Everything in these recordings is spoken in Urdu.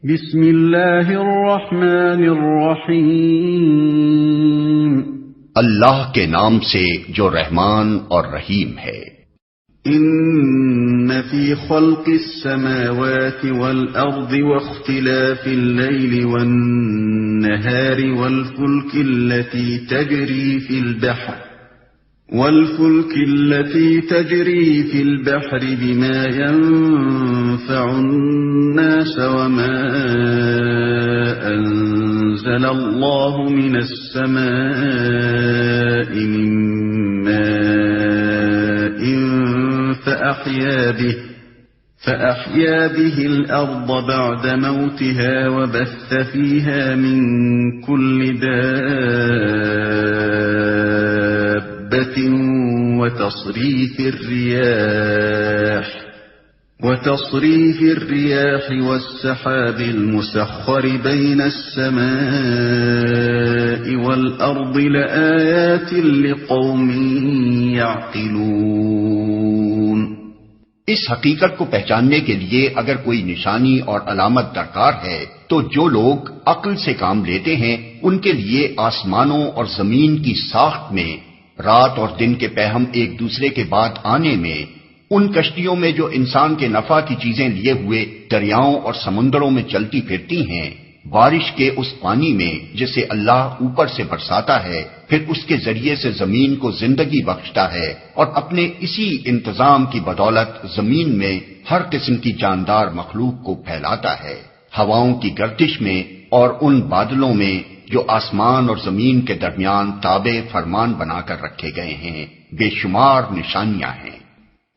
بسم اللہ الرحمن الرحیم، اللہ کے نام سے جو رحمان اور رحیم ہے۔ ان فی خلق السماوات والارض واختلاف اللیل والنہار والفلك التي تجري في البحر بما ينفع الناس وما أنزل الله من السماء من ماء فأحيا به الأرض بعد موتها وبث فيها من كل وتصريف الرياح والسحاب المسخر بين السماء والأرض لآيات لقوم يعقلون۔ اس حقیقت کو پہچاننے کے لیے اگر کوئی نشانی اور علامت درکار ہے تو جو لوگ عقل سے کام لیتے ہیں ان کے لیے آسمانوں اور زمین کی ساخت میں، رات اور دن کے پہم ایک دوسرے کے بعد آنے میں، ان کشتیوں میں جو انسان کے نفع کی چیزیں لیے ہوئے دریاؤں اور سمندروں میں چلتی پھرتی ہیں، بارش کے اس پانی میں جسے اللہ اوپر سے برساتا ہے، پھر اس کے ذریعے سے زمین کو زندگی بخشتا ہے، اور اپنے اسی انتظام کی بدولت زمین میں ہر قسم کی جاندار مخلوق کو پھیلاتا ہے، ہواؤں کی گردش میں اور ان بادلوں میں جو آسمان اور زمین کے درمیان تابع فرمان بنا کر رکھے گئے ہیں، بے شمار نشانیاں ہیں۔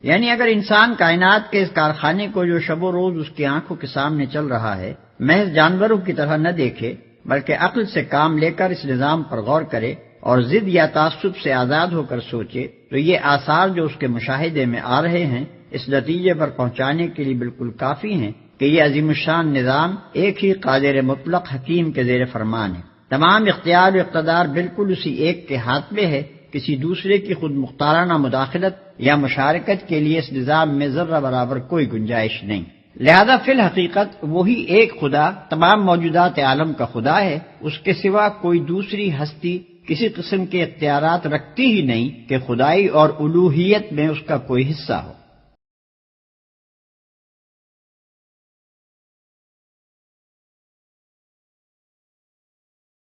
یعنی اگر انسان کائنات کے اس کارخانے کو جو شب و روز اس کی آنکھوں کے سامنے چل رہا ہے محض جانوروں کی طرح نہ دیکھے، بلکہ عقل سے کام لے کر اس نظام پر غور کرے اور ضد یا تعصب سے آزاد ہو کر سوچے، تو یہ آثار جو اس کے مشاہدے میں آ رہے ہیں اس نتیجے پر پہنچانے کے لیے بالکل کافی ہیں کہ یہ عظیم الشان نظام ایک ہی قادر مطلق حکیم کے زیر فرمان ہے۔ تمام اختیار و اقتدار بالکل اسی ایک کے ہاتھ میں ہے، کسی دوسرے کی خود مختارانہ مداخلت یا مشارکت کے لیے اس نظام میں ذرہ برابر کوئی گنجائش نہیں۔ لہذا فی الحقیقت وہی ایک خدا تمام موجودات عالم کا خدا ہے، اس کے سوا کوئی دوسری ہستی کسی قسم کے اختیارات رکھتی ہی نہیں کہ خدائی اور الوہیت میں اس کا کوئی حصہ ہو۔